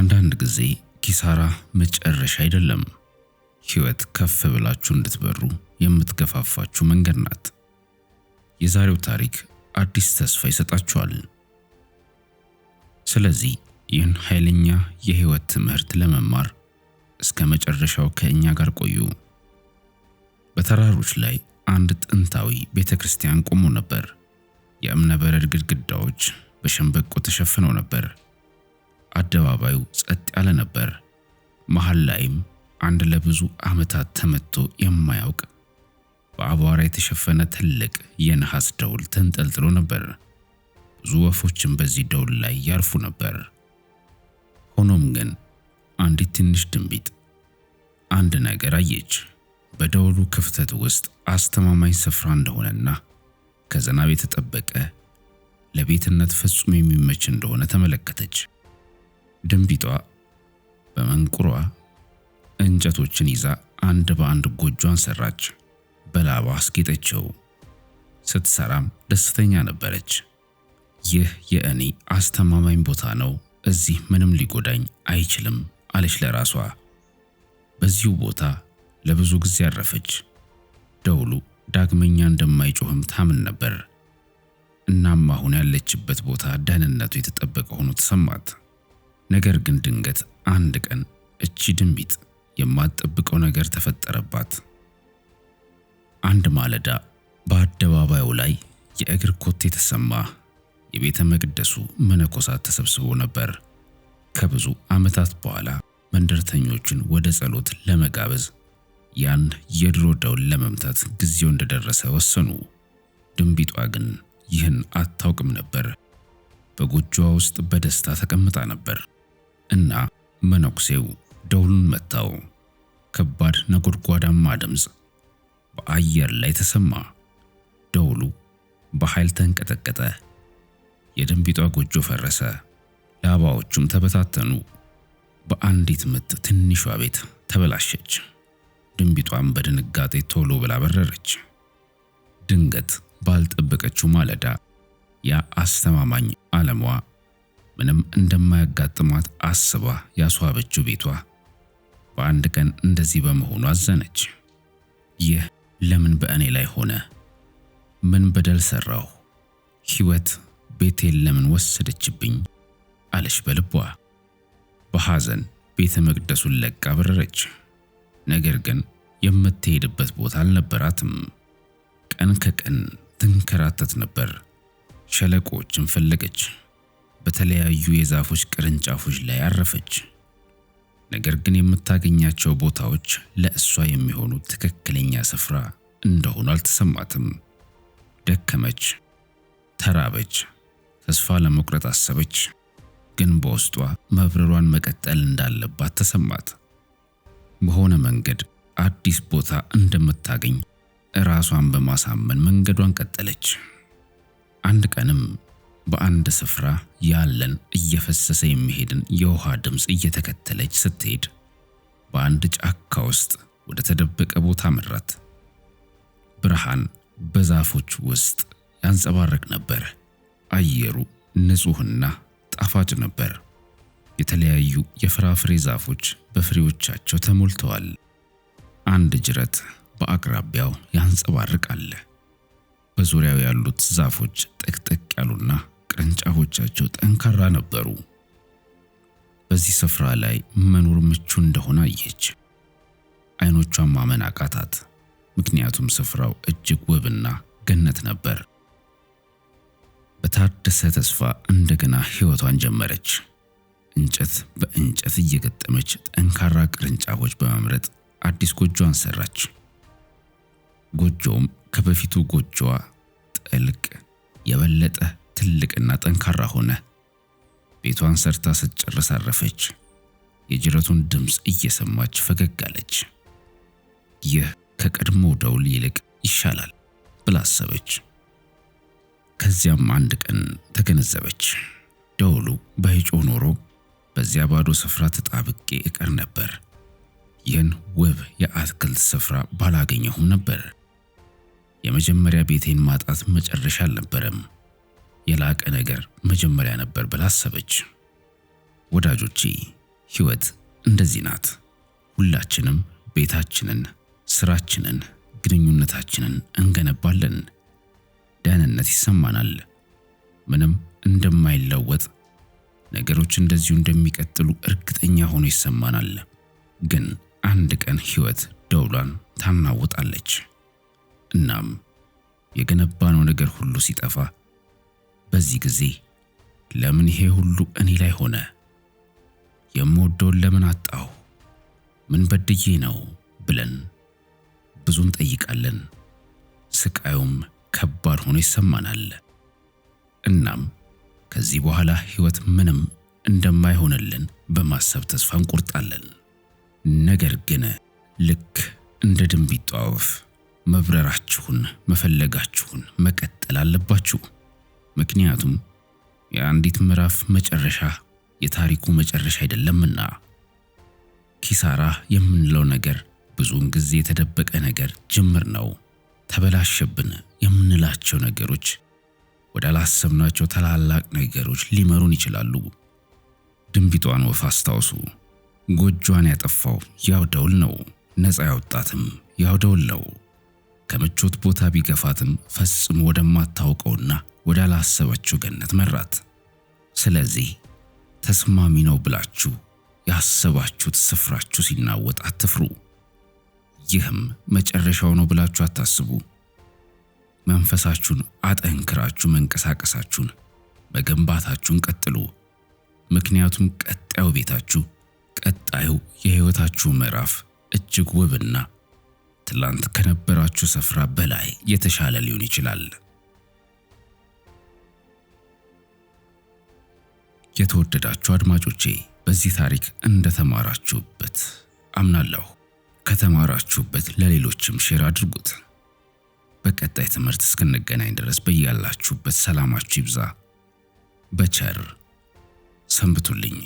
አንዳንድ ጊዜ ኪሳራ መጨረሻ አይደለም፣ ሕይወት ከፍ ብላችሁ እንድትበሩ የምትገፋፋችሁ መንገድ ናት። የዛሬው ታሪክ አዲስ ተስፋ ይሰጣችኋል። ስለዚህ ይህን ኃይለኛ የሕይወት ትምህርት ለመማር እስከ መጨረሻው ከእኛ ጋር ቆዩ። በተራሮች ላይ አንድ ጥንታዊ ቤተክርስቲያን ቆሞ ነበር። የእብነ በረድ ግድግዳዎች በሸንበቆ ተሸፍነው ነበር። አደባባዩ ጸጥ ያለ ነበር። መሃል ላይም አንድ ለብዙ ዓመታት ተመቶ የማያውቅ በአቧራ የተሸፈነ ትልቅ የነሐስ ደውል ተንጠልጥሎ ነበር። ብዙ ወፎችም በዚህ ደውል ላይ ያርፉ ነበር። ሆኖም ግን አንዲት ትንሽ ድንቢጥ አንድ ነገር አየች። በደውሉ ክፍተት ውስጥ አስተማማኝ ስፍራ እንደሆነና ከዝናብ የተጠበቀ ለቤትነት ፍጹም የሚመች እንደሆነ ተመለከተች። ድንቢጧ በመንቁሯ እንጨቶችን ይዛ አንድ በአንድ ጎጆን ሰራች። በላባ አስጌጠችው። ስትሰራም ደስተኛ ነበረች። ይህ የእኔ አስተማማኝ ቦታ ነው፣ እዚህ ምንም ሊጎዳኝ አይችልም አለች ለራሷ። በዚሁ ቦታ ለብዙ ጊዜ አረፈች። ደውሉ ዳግመኛ እንደማይጮህም ታምን ነበር። እናም አሁን ያለችበት ቦታ ደህንነቱ የተጠበቀ ሆኖ ተሰማት። ነገር ግን ድንገት አንድ ቀን እቺ ድንቢጥ የማትጠብቀው ነገር ተፈጠረባት። አንድ ማለዳ በአደባባዩ ላይ የእግር ኮቴ ተሰማ። የቤተ መቅደሱ መነኮሳት ተሰብስበው ነበር። ከብዙ ዓመታት በኋላ መንደርተኞችን ወደ ጸሎት ለመጋበዝ ያን የድሮ ደውል ለመምታት ጊዜው እንደደረሰ ወሰኑ። ድንቢጧ ግን ይህን አታውቅም ነበር። በጎጆዋ ውስጥ በደስታ ተቀምጣ ነበር እና መነኩሴው ደውሉን መታው። ከባድ ነጎድጓዳማ ድምፅ በአየር ላይ ተሰማ። ደውሉ በኃይል ተንቀጠቀጠ። የድንቢጧ ጎጆ ፈረሰ። ላባዎቹም ተበታተኑ። በአንዲት ምት ትንሿ ቤት ተበላሸች። ድንቢጧም በድንጋጤ ቶሎ ብላ በረረች። ድንገት ባልጠበቀችው ማለዳ ያ አስተማማኝ ዓለሟ ምንም እንደማያጋጥማት አስባ ያስዋበችው ቤቷ በአንድ ቀን እንደዚህ በመሆኑ አዘነች። ይህ ለምን በእኔ ላይ ሆነ? ምን በደል ሰራሁ? ሕይወት ቤቴን ለምን ወሰደችብኝ? አለች በልቧ። በሐዘን ቤተ መቅደሱን ለቃ በረረች። ነገር ግን የምትሄድበት ቦታ አልነበራትም። ቀን ከቀን ትንከራተት ነበር። ሸለቆዎችን ፈለገች። በተለያዩ የዛፎች ቅርንጫፎች ላይ አረፈች። ነገር ግን የምታገኛቸው ቦታዎች ለእሷ የሚሆኑ ትክክለኛ ስፍራ እንደሆኑ አልተሰማትም። ደከመች፣ ተራበች፣ ተስፋ ለመቁረጥ አሰበች። ግን በውስጧ መብረሯን መቀጠል እንዳለባት ተሰማት። በሆነ መንገድ አዲስ ቦታ እንደምታገኝ ራሷን በማሳመን መንገዷን ቀጠለች። አንድ ቀንም በአንድ ስፍራ ያለን እየፈሰሰ የሚሄድን የውሃ ድምፅ እየተከተለች ስትሄድ በአንድ ጫካ ውስጥ ወደ ተደበቀ ቦታ መራት። ብርሃን በዛፎች ውስጥ ያንጸባረቅ ነበር። አየሩ ንጹህና ጣፋጭ ነበር። የተለያዩ የፍራፍሬ ዛፎች በፍሬዎቻቸው ተሞልተዋል። አንድ ጅረት በአቅራቢያው ያንጸባርቃል። በዙሪያው ያሉት ዛፎች ጥቅጥቅ ያሉና ቅርንጫፎቻቸው ጠንካራ ነበሩ። በዚህ ስፍራ ላይ መኖር ምቹ እንደሆነ አየች። አይኖቿን ማመን አቃታት፣ ምክንያቱም ስፍራው እጅግ ውብና ገነት ነበር። በታደሰ ተስፋ እንደገና ሕይወቷን ጀመረች። እንጨት በእንጨት እየገጠመች ጠንካራ ቅርንጫፎች በመምረጥ አዲስ ጎጆዋን ሰራች። ጎጆውም ከበፊቱ ጎጆዋ ጥልቅ የበለጠ ትልቅና ጠንካራ ሆነ። ቤቷን ሰርታ ስትጨርስ አረፈች። የጅረቱን ድምፅ እየሰማች ፈገግ አለች። ይህ ከቀድሞ ደውል ይልቅ ይሻላል ብላ አሰበች። ከዚያም አንድ ቀን ተገነዘበች። ደውሉ ባይጮህ ኖሮ በዚያ ባዶ ስፍራ ተጣብቄ እቀር ነበር። ይህን ውብ የአትክልት ስፍራ ባላገኘሁም ነበር። የመጀመሪያ ቤቴን ማጣት መጨረሻ አልነበረም፣ የላቀ ነገር መጀመሪያ ነበር ብላ አሰበች። ወዳጆቼ፣ ሕይወት እንደዚህ ናት። ሁላችንም ቤታችንን፣ ስራችንን፣ ግንኙነታችንን እንገነባለን። ደህንነት ይሰማናል። ምንም እንደማይለወጥ ነገሮች እንደዚሁ እንደሚቀጥሉ እርግጠኛ ሆኖ ይሰማናል። ግን አንድ ቀን ሕይወት ደውሏን ታናውጣለች። እናም የገነባነው ነገር ሁሉ ሲጠፋ በዚህ ጊዜ ለምን ይሄ ሁሉ እኔ ላይ ሆነ? የምወደውን ለምን አጣሁ? ምን በድዬ ነው ብለን ብዙ እንጠይቃለን። ስቃዩም ከባድ ሆኖ ይሰማናል። እናም ከዚህ በኋላ ሕይወት ምንም እንደማይሆንልን በማሰብ ተስፋ እንቆርጣለን። ነገር ግን ልክ እንደ ድንቢጥ ወፍ መብረራችሁን መፈለጋችሁን መቀጠል አለባችሁ። ምክንያቱም የአንዲት ምዕራፍ መጨረሻ የታሪኩ መጨረሻ አይደለምና። ኪሳራ የምንለው ነገር ብዙውን ጊዜ የተደበቀ ነገር ጅምር ነው። ተበላሸብን የምንላቸው ነገሮች ወዳላሰብናቸው ታላላቅ ነገሮች ሊመሩን ይችላሉ። ድንቢጧን ወፍ አስታውሱ። ጎጆዋን ያጠፋው ያው ደውል ነው። ነፃ ያወጣትም ያው ደውል ነው። ከምቾት ቦታ ቢገፋትም ፈጽሞ ወደማታውቀውና ወዳላሰበችው ገነት መራት። ስለዚህ ተስማሚ ነው ብላችሁ ያሰባችሁት ስፍራችሁ ሲናወጥ አትፍሩ። ይህም መጨረሻው ነው ብላችሁ አታስቡ። መንፈሳችሁን አጠንክራችሁ መንቀሳቀሳችሁን መገንባታችሁን ቀጥሉ። ምክንያቱም ቀጣዩ ቤታችሁ፣ ቀጣዩ የሕይወታችሁ ምዕራፍ እጅግ ውብና ትላንት ከነበራችሁ ስፍራ በላይ የተሻለ ሊሆን ይችላል። የተወደዳችሁ አድማጮቼ በዚህ ታሪክ እንደተማራችሁበት አምናለሁ። ከተማራችሁበት ለሌሎችም ሼር አድርጉት። በቀጣይ ትምህርት እስክንገናኝ ድረስ በያላችሁበት ሰላማችሁ ይብዛ። በቸር ሰንብቱልኝ።